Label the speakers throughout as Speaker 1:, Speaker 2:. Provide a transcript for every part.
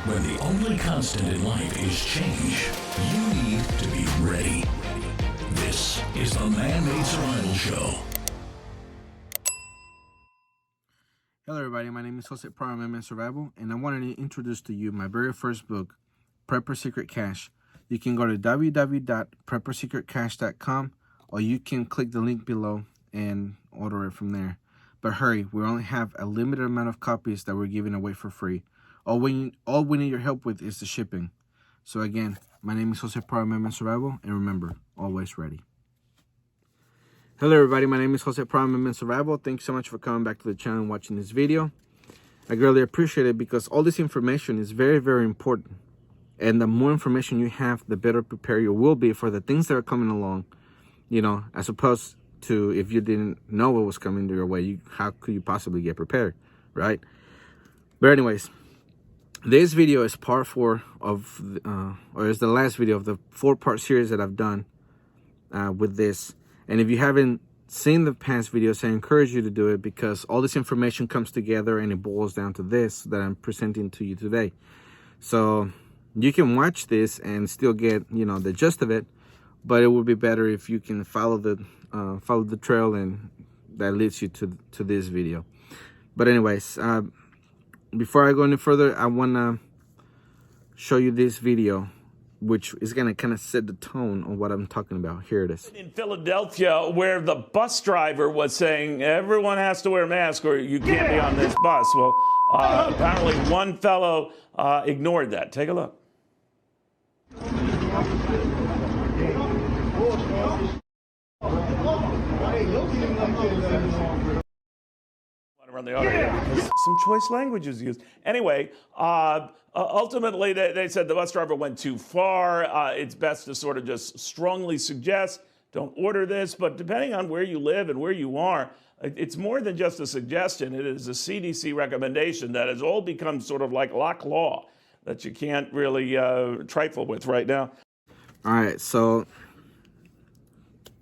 Speaker 1: When the only constant in life is change, you need to be ready. This is the Man-Made Survival Show.
Speaker 2: Hello everybody, my name is Jose from Man-Made Survival, and I wanted to introduce to you my very first book, Preppers Secrete Cache. You can go to www.preppersecretcache.com, or you can click the link below and order it from there. But hurry, we only have a limited amount of copies that we're giving away for free. All we need your help with is the shipping. So again, my name is Jose from Man-Made Survival, and remember, always ready. Hello everybody, my name is Jose from Man-Made Survival. Thank you so much for coming back to the channel and watching this video. I greatly appreciate it because all this information is very, very important. And the more information you have, the better prepared you will be for the things that are coming along. You know, as opposed to if you didn't know what was coming your way, how could you possibly get prepared, right? But anyways, this video is part 4 of, or is the last video of the 4-part series that I've done with this. And if you haven't seen the past videos, I encourage you to do it because all this information comes together and it boils down to this that I'm presenting to you today. So you can watch this and still get, you know, the gist of it, but it would be better if you can follow the trail and that leads you to this video. But anyways, before I go any further, I want to show you this video, which is going to kind of set the tone on what I'm talking about. Here it is.
Speaker 3: In Philadelphia, where the bus driver was saying everyone has to wear a mask or you can't be on this bus. Well, apparently one fellow ignored that. Take a look. Around the audio because some choice language is used. Anyway, ultimately they said the bus driver went too far. It's best to sort of just strongly suggest, don't order this, but depending on where you live and where you are, it's more than just a suggestion. It is a CDC recommendation that has all become sort of like lock law that you can't really trifle with right now.
Speaker 2: All right, so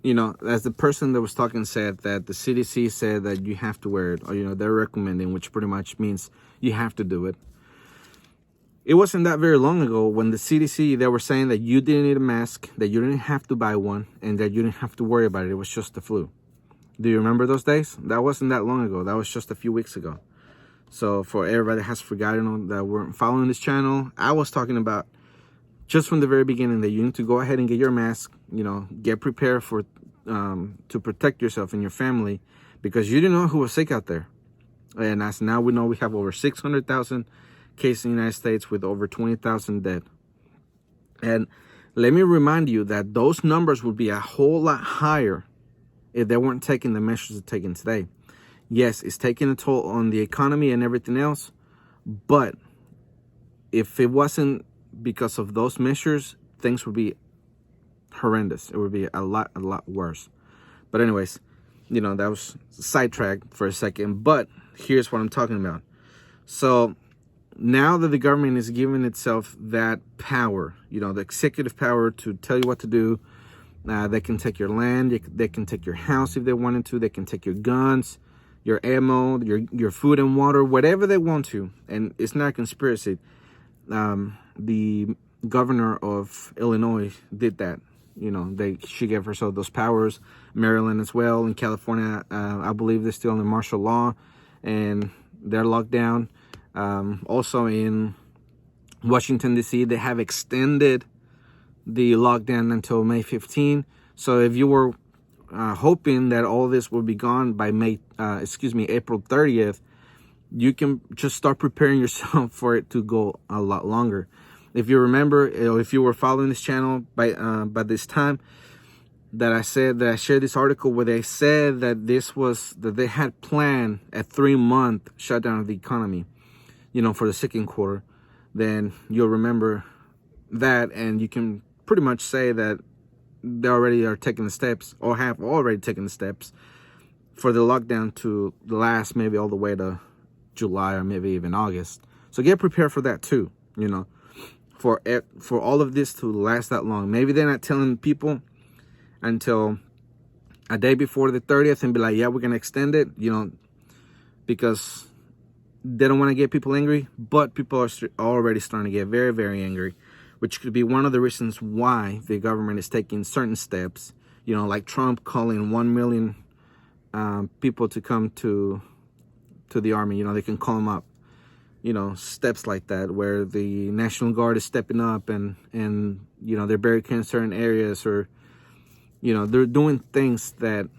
Speaker 2: you know, as the person that was talking said that the CDC said that you have to wear it, or, you know, they're recommending, which pretty much means you have to do it. It wasn't that very long ago when the CDC, they were saying that you didn't need a mask, that you didn't have to buy one, and that you didn't have to worry about it. It was just the flu. Do you remember those days? That wasn't that long ago. That was just a few weeks ago. So for everybody that has forgotten that weren't following this channel, I was talking about just from the very beginning that you need to go ahead and get your mask, you know, get prepared for to protect yourself and your family because you didn't know who was sick out there. And as now we know, we have over 600,000 cases in the United States with over 20,000 dead. And let me remind you that those numbers would be a whole lot higher if they weren't taking the measures they're taking today. Yes, it's taking a toll on the economy and everything else, but if it wasn't because of those measures, things would be horrendous. It would be a lot worse. But anyways, you know, that was sidetracked for a second, but here's what I'm talking about. So now that the government is giving itself that power, you know, the executive power to tell you what to do, they can take your land, they can take your house if they wanted to, they can take your guns, your ammo, your food and water, whatever they want to. And it's not a conspiracy. The governor of Illinois did that. You know, she gave herself those powers. Maryland as well. In California, I believe they're still under martial law and they're locked down. Also in Washington, D.C., they have extended the lockdown until May 15. So if you were hoping that all this will be gone by April 30th, you can just start preparing yourself for it to go a lot longer. If you remember, if you were following this channel by this time, that I shared this article where they said that they had planned a 3-month shutdown of the economy, you know, for the second quarter. Then you'll remember that, and you can pretty much say that they already are taking the steps, or have already taken the steps, for the lockdown to last maybe all the way to July or maybe even August. So get prepared for that too, you know. For all of this to last that long. Maybe they're not telling people until a day before the 30th and be like, yeah, we're going to extend it, you know, because they don't want to get people angry, but people are already starting to get very, very angry, which could be one of the reasons why the government is taking certain steps, you know, like Trump calling 1 million people to come to the army. You know, they can call them up, you know, steps like that, where the National Guard is stepping up and you know, they're barricading certain areas, or, you know, they're doing things that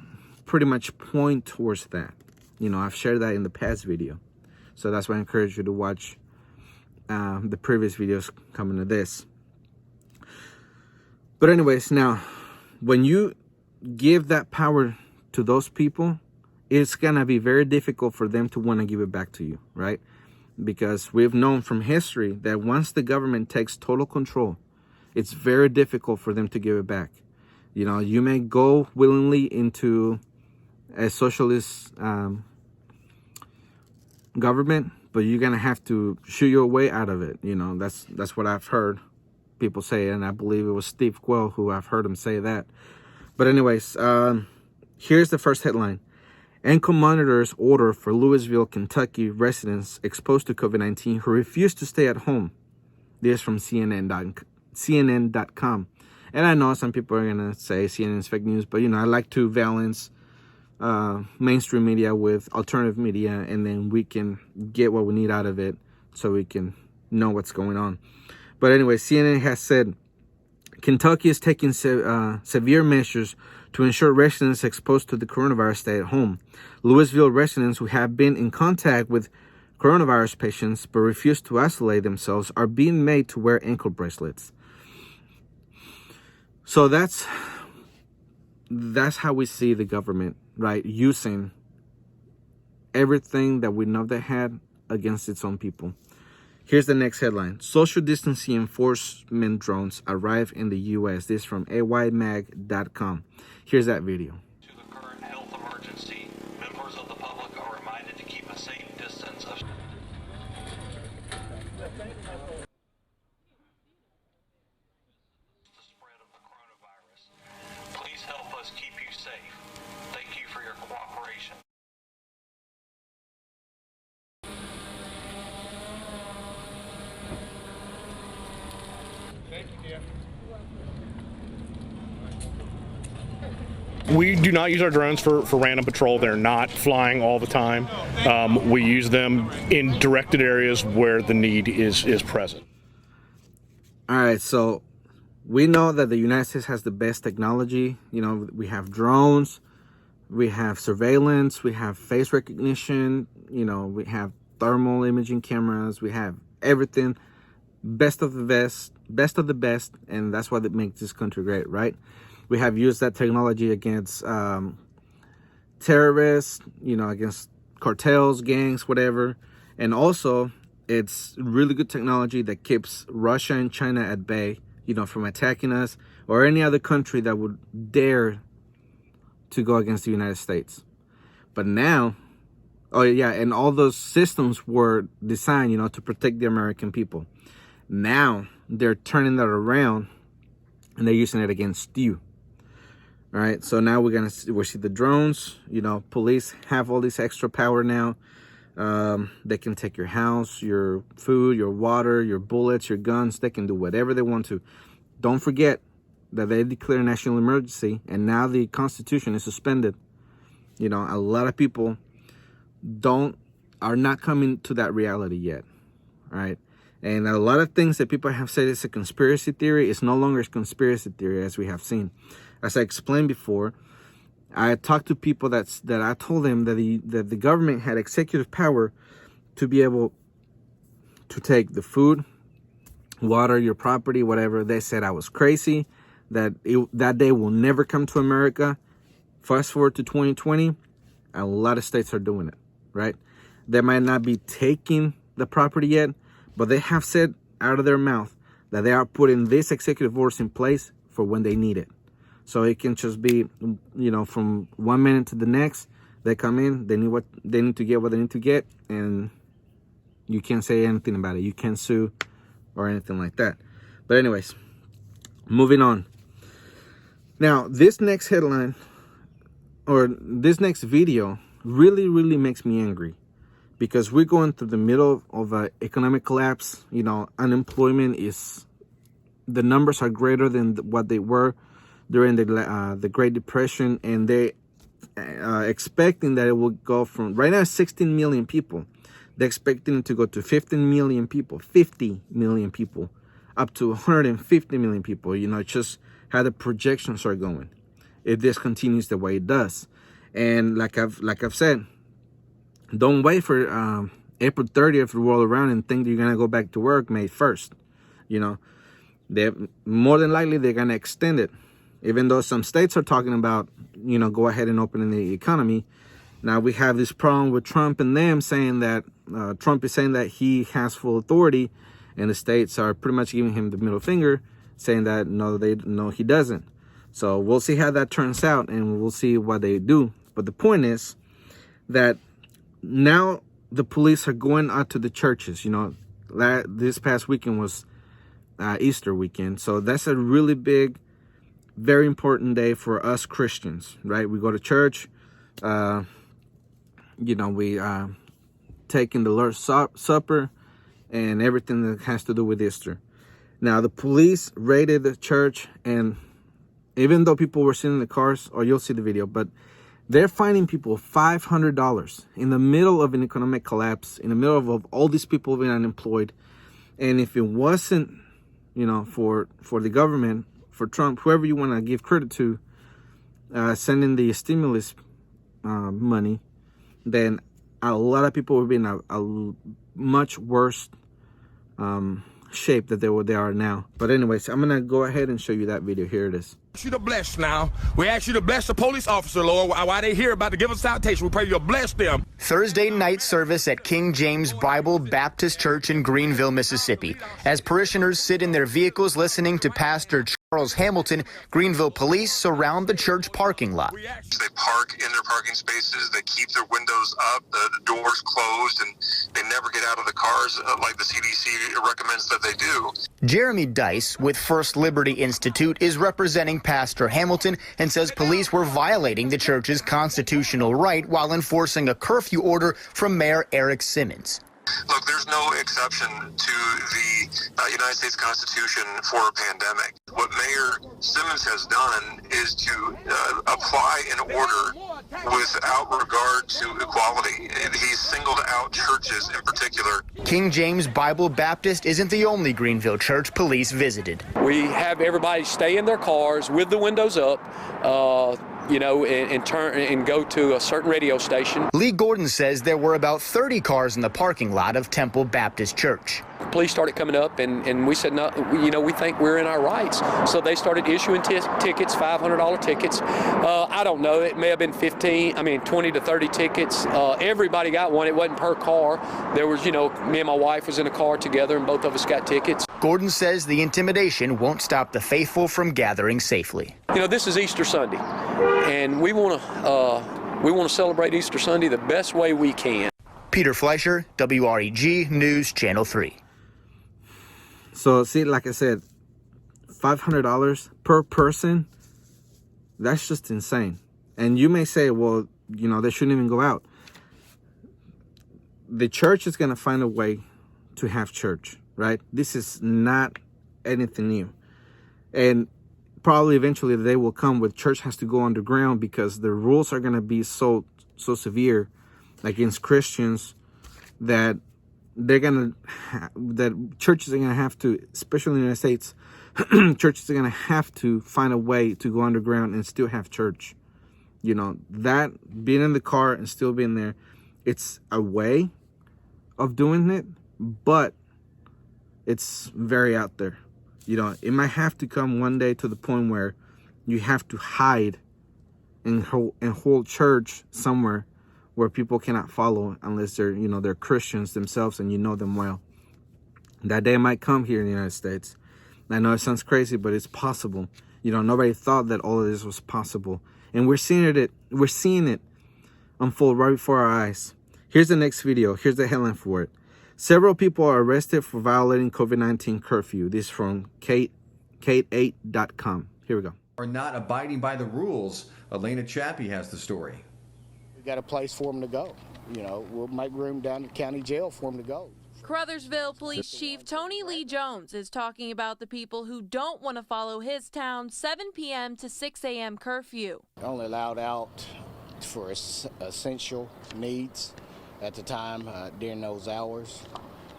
Speaker 2: pretty much point towards that. You know, I've shared that in the past video. So that's why I encourage you to watch the previous videos coming to this. But anyways, now, when you give that power to those people, it's going to be very difficult for them to want to give it back to you, right? Because we've known from history that once the government takes total control, it's very difficult for them to give it back. You know, you may go willingly into a socialist government, but you're gonna have to shoot your way out of it. You know, that's what I've heard people say, and I believe it was Steve Quell who I've heard him say that. But anyways, here's the first headline. Ankle monitors order for Louisville, Kentucky residents exposed to COVID-19 who refuse to stay at home. This from CNN.com. And I know some people are gonna say CNN is fake news, but you know, I like to balance mainstream media with alternative media, and then we can get what we need out of it so we can know what's going on. But anyway, CNN has said Kentucky is taking severe measures to ensure residents exposed to the coronavirus stay at home. Louisville residents who have been in contact with coronavirus patients but refuse to isolate themselves are being made to wear ankle bracelets. So that's how we see the government, right, using everything that we know they had against its own people. Here's the next headline. Social distancing enforcement drones arrive in the U.S. This is from aymag.com. Here's that video.
Speaker 4: To the current health emergency, members of the public are reminded to keep a safe distance of the spread of the coronavirus. Please help us keep you safe. Thank you for your cooperation.
Speaker 5: We do not use our drones for random patrol. They're not flying all the time. We use them in directed areas where the need is present.
Speaker 2: All right, so we know that the United States has the best technology. You know, we have drones, we have surveillance, we have face recognition, you know, we have thermal imaging cameras, we have everything. Best of the best, and that's what makes this country great, right? We have used that technology against terrorists, you know, against cartels, gangs, whatever. And also, it's really good technology that keeps Russia and China at bay, you know, from attacking us, or any other country that would dare to go against the United States. But now, oh yeah, and all those systems were designed, you know, to protect the American people. Now they're turning that around and they're using it against you. All right, so now we see the drones. You know, police have all this extra power now. They can take your house, your food, your water, your bullets, your guns. They can do whatever they want to. Don't forget that they declare a national emergency, and now the Constitution is suspended. You know, a lot of people are not coming to that reality yet. All right. And a lot of things that people have said is a conspiracy theory is no longer a conspiracy theory, as we have seen. As I explained before, I talked to people that I told them that the government had executive power to be able to take the food, water, your property, whatever. They said I was crazy, that that day will never come to America. Fast forward to 2020, a lot of states are doing it, right? They might not be taking the property yet, but they have said out of their mouth that they are putting these executive orders in place for when they need it. So it can just be, you know, from 1 minute to the next, they come in, they need to get what they need to get, and you can't say anything about it. You can't sue or anything like that. But anyways, moving on. Now, this next headline or this next video really, really makes me angry, because we're going through the middle of an economic collapse. You know, unemployment is, the numbers are greater than what they were during the Great Depression, and they expecting that it will go from right now 16 million people. They're expecting it to go to 15 million people, 50 million people, up to 150 million people. You know, it's just how the projections are going if this continues the way it does. And like I've said, don't wait for April 30th to roll around and think you're gonna go back to work May 1st. You know, they more than likely they're gonna extend it, even though some states are talking about, you know, go ahead and open the economy. Now we have this problem with Trump and them saying that Trump is saying that he has full authority, and the states are pretty much giving him the middle finger, saying that no, he doesn't. So we'll see how that turns out, and we'll see what they do. But the point is that now the police are going out to the churches. You know, this past weekend was Easter weekend, so that's a really big, very important day for us Christians, right? We go to church. You know, we take in the Lord's Supper and everything that has to do with Easter. Now, the police raided the church, and even though people were sitting in the cars, or you'll see the video, but they're finding people $500 in the middle of an economic collapse, in the middle of all these people being unemployed. And if it wasn't, you know, for the government, for Trump, whoever you want to give credit to, sending the stimulus money, then a lot of people would be in a much worse shape that they are now. But anyways, I'm gonna go ahead and show you that video. Here it is.
Speaker 6: We ask you to bless now. We ask you to bless the police officer, Lord, while they hear about to give us salutation. We pray you'll bless them.
Speaker 7: Thursday night service at King James Bible Baptist Church in Greenville, Mississippi. As parishioners sit in their vehicles listening to Pastor Charles Hamilton, Greenville police surround the church parking lot.
Speaker 8: They park in their parking spaces. They keep their windows up, the doors closed, and they never get out of the cars like the CDC recommends that they do.
Speaker 7: Jeremy Dice with First Liberty Institute is representing Pastor Hamilton and says police were violating the church's constitutional right while enforcing a curfew order from Mayor Eric Simmons.
Speaker 8: Look, there's no exception to the United States Constitution for a pandemic. What Mayor Simmons has done is to apply an order without regard to equality. He's singled out churches in particular.
Speaker 7: King James Bible Baptist isn't the only Greenville church police visited.
Speaker 9: We have everybody stay in their cars with the windows up, you know, and turn and go to a certain radio station.
Speaker 7: Lee Gordon says there were about 30 cars in the parking lot of Temple Baptist Church.
Speaker 9: Police started coming up, and we said, no, you know, we think we're in our rights. So they started issuing tickets, $500 tickets. I don't know, it may have been 20 to 30 tickets. Everybody got one. It wasn't per car. There was, you know, me and my wife was in a car together, and both of us got tickets.
Speaker 7: Gordon says the intimidation won't stop the faithful from gathering safely.
Speaker 9: You know, this is Easter Sunday, and we want to celebrate Easter Sunday the best way we can.
Speaker 7: Peter Fleischer, WREG News Channel 3.
Speaker 2: So see, like I said, $500 per person, that's just insane. And you may say, well, you know, they shouldn't even go out. The church is going to find a way to have church, right? This is not anything new. And probably eventually the day will come where church has to go underground, because the rules are going to be so severe against Christians that that churches are going to have to, especially in the United States, churches are going to have to find a way to go underground and still have church. You know, that being in the car and still being there, it's a way of doing it, but it's very out there. You know, it might have to come one day to the point where you have to hide and hold church somewhere where people cannot follow unless they're, you know, they're Christians themselves and you know them well. That day might come here in the United States. I know it sounds crazy, but it's possible. You know, nobody thought that all of this was possible. And we're seeing it unfold right before our eyes. Here's the next video. Here's the headline for it. Several people are arrested for violating COVID-19 curfew. This is from Kate8.com. Here we go.
Speaker 10: Are not abiding by the rules. Elena Chappie has the story.
Speaker 11: We got a place for them to go.
Speaker 10: we'll make room down at the county jail for them to go.
Speaker 11: Caruthersville Police Chief Tony Lee Jones is talking about the people who don't want to follow his town's 7 p.m. to 6 a.m. curfew.
Speaker 10: Only allowed out for essential needs at the time during those hours,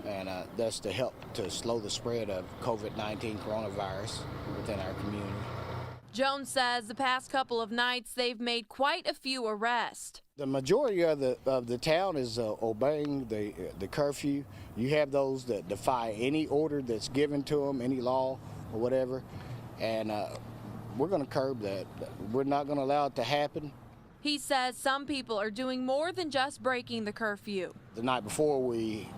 Speaker 10: and that's to help to slow the spread of COVID-19 coronavirus within our community.
Speaker 11: Jones says the past couple of nights they've made quite a few arrests.
Speaker 10: The majority of the town is obeying the curfew. You have those that defy any order that's given to them, any law or whatever, and we're going to curb that. We're not going to allow it to happen.
Speaker 11: He says some people are doing more than just breaking the curfew.
Speaker 10: The night before, we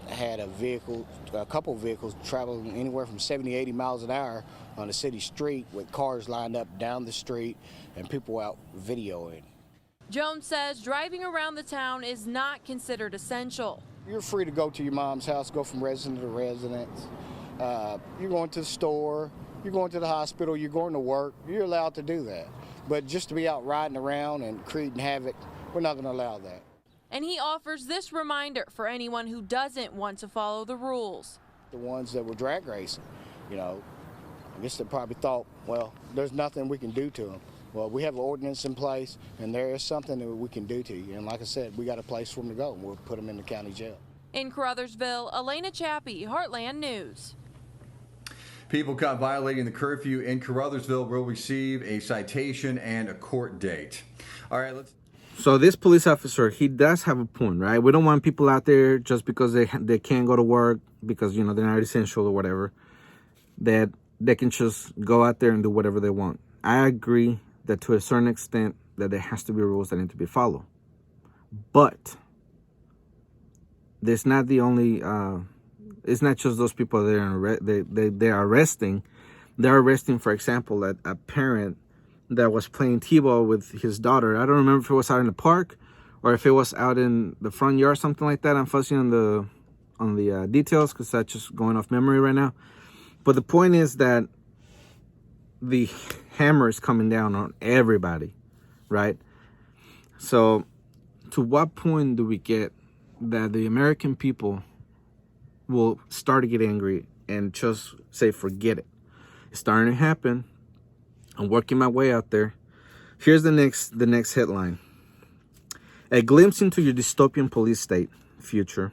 Speaker 10: had a couple vehicles traveling anywhere from 70, 80 miles an hour on a city street with cars lined up down the street and people out videoing.
Speaker 11: Jones says driving around the town is not considered essential.
Speaker 10: You're free to go to your mom's house, go from residence to residence. You're going to the store, you're going to the hospital, you're going to work. You're allowed to do that. But just to be out riding around and creating havoc, we're not going to allow that.
Speaker 11: And he offers this reminder for anyone who doesn't want to follow the rules.
Speaker 10: The ones that were drag racing, I guess they probably thought, well, there's nothing we can do to them. Well, we have an ordinance in place, and there is something that we can do to you. And like I said, we got a place for them to go, and we'll put them in the county jail.
Speaker 11: In Caruthersville, Elena Chappie, Heartland News.
Speaker 12: People caught violating the curfew in Caruthersville will receive a citation and a court date. All right, let's...
Speaker 2: So this police officer, he does have a point, right? We don't want people out there just because they can't go to work because, they're not essential or whatever, that they can just go out there and do whatever they want. I agree that to a certain extent that there has to be rules that need to be followed. But there's not the only, it's not just those people they're arresting. They're arresting, for example, a parent that was playing t-ball with his daughter. I don't remember if it was out in the park or if it was out in the front yard, something like that. I'm fussing on the details because that's just going off memory right now. But the point is that the hammer is coming down on everybody, right? So to what point do we get that the American people will start to get angry and just say, forget it? It's starting to happen. I'm working my way out there. Here's the next headline. A glimpse into your dystopian police state future.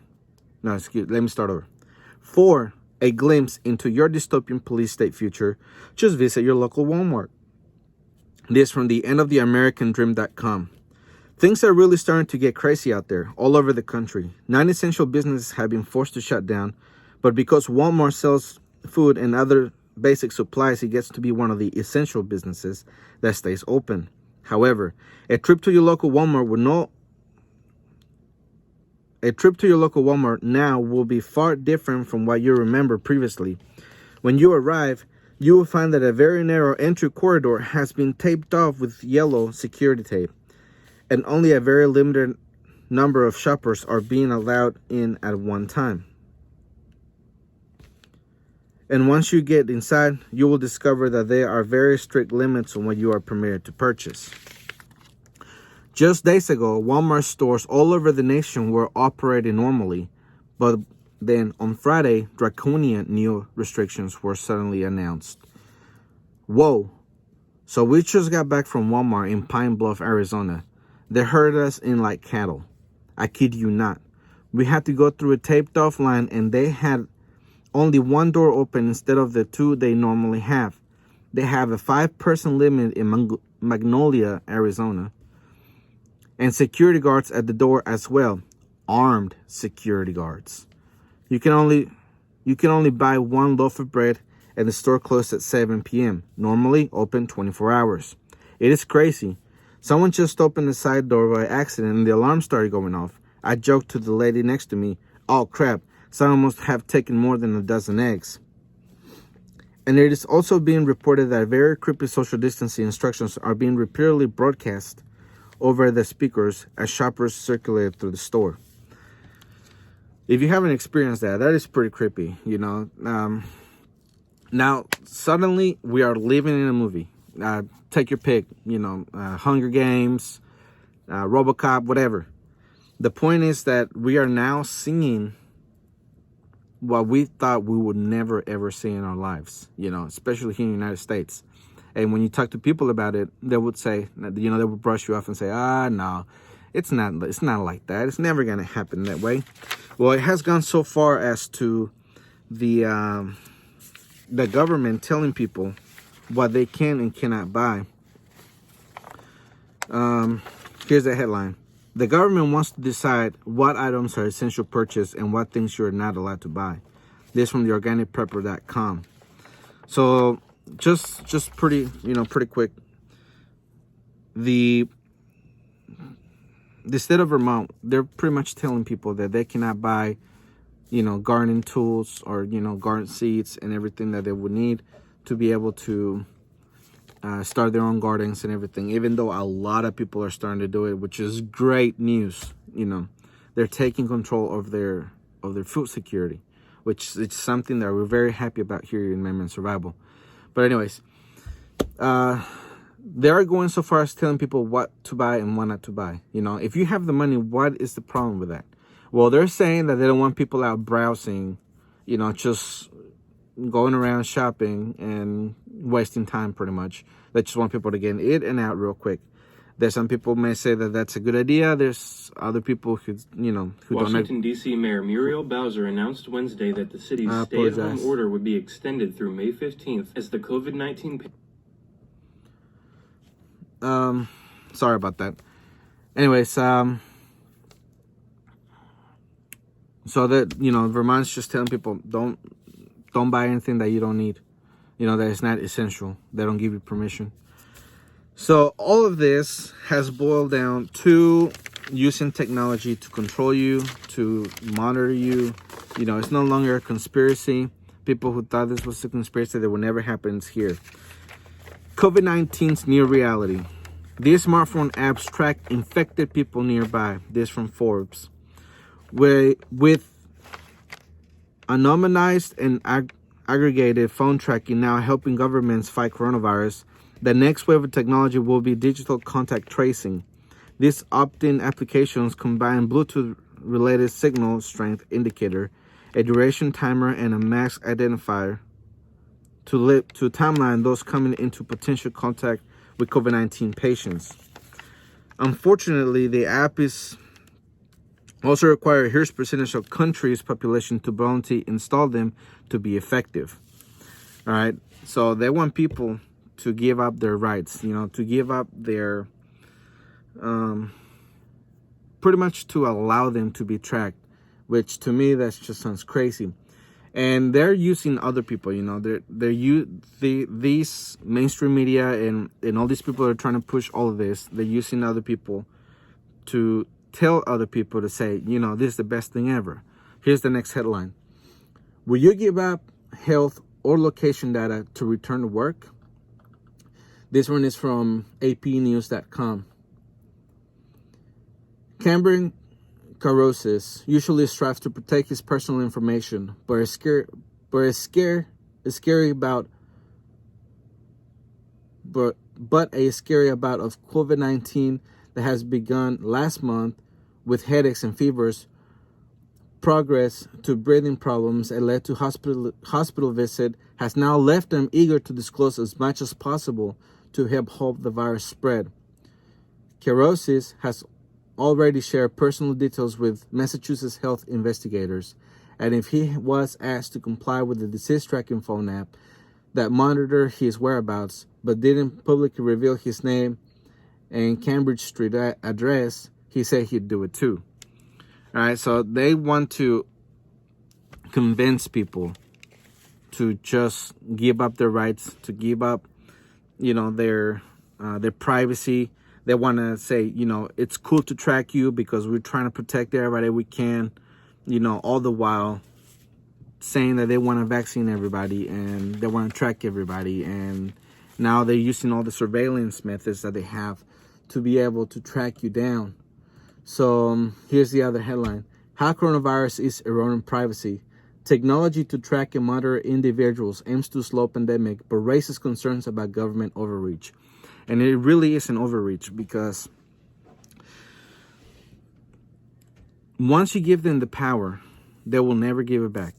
Speaker 2: No, excuse, let me start over. For a glimpse into your dystopian police state future, just visit your local Walmart. This from the endoftheamericandream.com. Things are really starting to get crazy out there all over the country. Non-essential businesses have been forced to shut down, but because Walmart sells food and other basic supplies, it gets to be one of the essential businesses that stays open. However, a trip to your local Walmart now will be far different from what you remember previously. When you arrive, you will find that a very narrow entry corridor has been taped off with yellow security tape, and only a very limited number of shoppers are being allowed in at one time. And once you get inside, you will discover that there are very strict limits on what you are permitted to purchase. Just days ago, Walmart stores all over the nation were operating normally, but then on Friday, draconian new restrictions were suddenly announced. Whoa! So we just got back from Walmart in Pine Bluff, Arizona. They herded us in like cattle. I kid you not. We had to go through a taped off line, and they had only one door open instead of the two they normally have. They have a 5-person limit in Magnolia, Arizona. And security guards at the door as well. Armed security guards. You can only buy one loaf of bread, and the store closed at 7 p.m. Normally open 24 hours. It is crazy. Someone just opened the side door by accident and the alarm started going off. I joked to the lady next to me, "Oh crap, someone must have taken more than a dozen eggs." And it is also being reported that very creepy social distancing instructions are being repeatedly broadcast over the speakers as shoppers circulate through the store. If you haven't experienced that is pretty creepy, Now, suddenly we are living in a movie. Take your pick, Hunger Games, RoboCop, whatever. The point is that we are now seeing what we thought we would never ever see in our lives, especially here in the United States. And when you talk to people about it, they would say, they would brush you off and say, no, it's not like that. It's never going to happen that way. Well, it has gone so far as to the government telling people what they can and cannot buy. Here's the headline. The government wants to decide what items are essential purchase and what things you're not allowed to buy. This from the organicprepper.com. So just pretty quick. The state of Vermont, they're pretty much telling people that they cannot buy, gardening tools or, garden seeds and everything that they would need to be able to start their own gardens and everything, even though a lot of people are starting to do it, which is great news. They're taking control of their food security, which is something that we're very happy about here in Man Survival. But anyways, they are going so far as telling people what to buy and what not to buy. If you have the money, what is the problem with that? Well, they're saying that they don't want people out browsing, just going around shopping and wasting time pretty much. They just want people to get in and out real quick. There's some people may say that that's a good idea. There's other people who don't.
Speaker 13: Washington, D.C. Mayor Muriel Bowser announced Wednesday that the city's stay-at-home order would be extended through May 15th as the COVID-19...
Speaker 2: Sorry about that. Anyways, so that, Vermont's just telling people, don't buy anything that you don't need, that is not essential. They don't give you permission. So all of this has boiled down to using technology to control you, to monitor you. It's no longer a conspiracy. People who thought this was a conspiracy that would never happen is here. COVID-19's near reality. These smartphone apps track infected people nearby. This from Forbes. With anonymized and aggregated phone tracking now helping governments fight coronavirus, the next wave of technology will be digital contact tracing. These opt-in applications combine Bluetooth-related signal strength indicator, a duration timer, and a mask identifier to timeline those coming into potential contact with COVID-19 patients. Unfortunately, the app is also require a huge percentage of country's population to voluntarily install them to be effective. All right, so they want people to give up their rights, to give up their, pretty much to allow them to be tracked, which to me, that just sounds crazy. And they're using other people, these mainstream media and all these people are trying to push all of this. They're using other people to tell other people to say, this is the best thing ever. Here's the next headline. Will you give up health or location data to return to work? This one is from apnews.com. Cameron Carrozes usually strives to protect his personal information, but is scary about of COVID-19 that has begun last month with headaches and fevers, progress to breathing problems and led to hospital visit, has now left them eager to disclose as much as possible to help halt the virus spread. Carrozes has already shared personal details with Massachusetts health investigators, and if he was asked to comply with the disease tracking phone app that monitored his whereabouts but didn't publicly reveal his name and Cambridge Street address, he said he'd do it too. All right, so they want to convince people to just give up their rights, to give up, their privacy. They want to say, it's cool to track you because we're trying to protect everybody we can, all the while saying that they want to vaccine everybody and they want to track everybody. And now they're using all the surveillance methods that they have to be able to track you down. So here's the other headline. How coronavirus is eroding privacy. Technology to track and monitor individuals aims to slow pandemic, but raises concerns about government overreach. And it really is an overreach because once you give them the power, they will never give it back.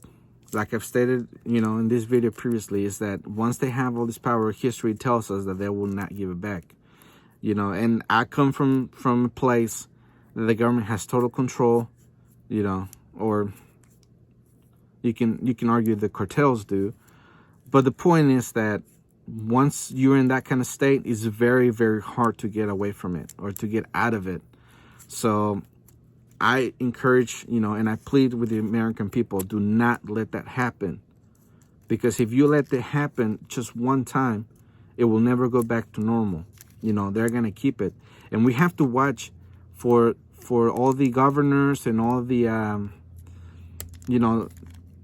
Speaker 2: Like I've stated, in this video previously, is that once they have all this power, history tells us that they will not give it back. And I come from a place that the government has total control, or you can argue the cartels do. But the point is that once you're in that kind of state, it's very, very hard to get away from it or to get out of it. So I encourage, and I plead with the American people, do not let that happen. Because if you let that happen just one time, it will never go back to normal. They're going to keep it. And we have to watch for all the governors and all the,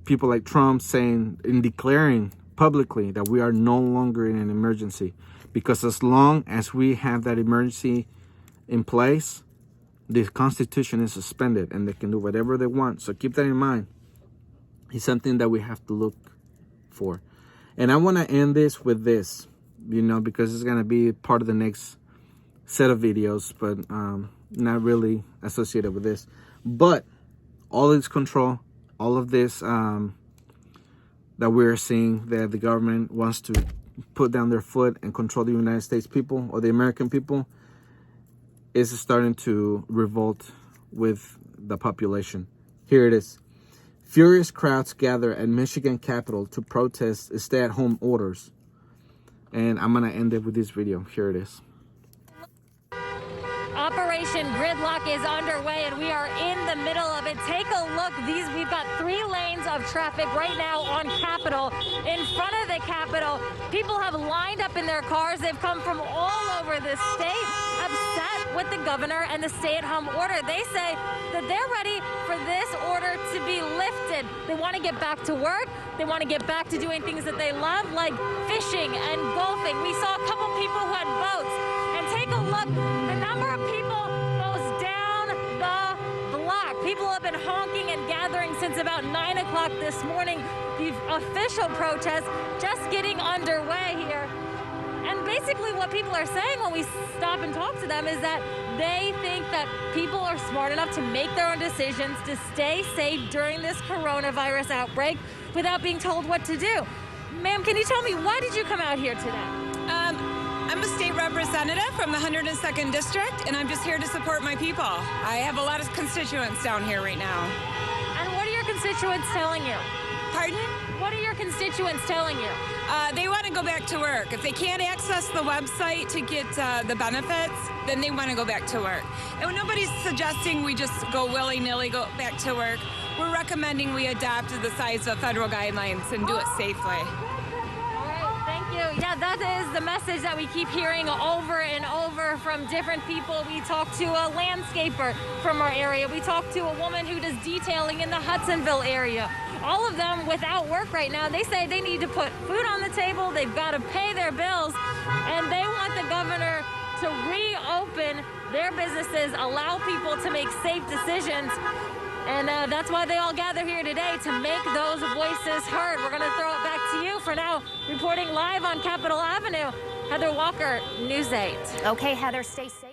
Speaker 2: people like Trump saying and declaring publicly that we are no longer in an emergency. Because as long as we have that emergency in place, the Constitution is suspended and they can do whatever they want. So keep that in mind. It's something that we have to look for. And I want to end this with this, because it's going to be part of the next set of videos, but not really associated with this. But all this control, all of this that we're seeing that the government wants to put down their foot and control the United States people or the American people, is starting to revolt with the population. Here it is. Furious crowds gather at Michigan Capitol to protest stay-at-home orders. And I'm going to end it with this video. Here it is.
Speaker 14: Operation Gridlock is underway, and we are in the middle of it. Take a look. We've got 3 lanes of traffic right now on Capitol. In front of the Capitol, people have lined up in their cars. They've come from all over the state, upset with the governor and the stay-at-home order. They say that they're ready for this order to be lifted. They want to get back to work. They want to get back to doing things that they love, like fishing and golfing. We saw a couple people who had boats. And take a look. The number of people goes down the block. People have been honking and gathering since about 9 o'clock this morning. The official protest just getting underway here. And basically what people are saying when we stop and talk to them is that they think that people are smart enough to make their own decisions to stay safe during this coronavirus outbreak without being told what to do. Ma'am, can you tell me, why did you come out here today?
Speaker 15: I'm a state representative from the 102nd District, and I'm just here to support my people. I have a lot of constituents down here right now.
Speaker 14: And what are your constituents telling you?
Speaker 15: Pardon?
Speaker 14: What are your constituents telling you?
Speaker 15: They want to go back to work. If they can't access the website to get the benefits, then they want to go back to work. And nobody's suggesting we just go willy-nilly go back to work. We're recommending we adapt to the size of federal guidelines and do it safely.
Speaker 14: Yeah, that is the message that we keep hearing over and over from different people. We talked to a landscaper from our area. We talked to a woman who does detailing in the Hudsonville area. All of them without work right now. They say they need to put food on the table. They've got to pay their bills. And they want the governor to reopen their businesses, allow people to make safe decisions. And that's why they all gather here today, to make those voices heard. We're going to throw it back to you. For now, reporting live on Capitol Avenue, Heather Walker, News 8.
Speaker 16: Okay, Heather, stay safe.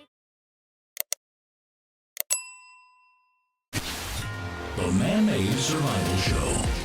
Speaker 1: The Man-Made Survival Show.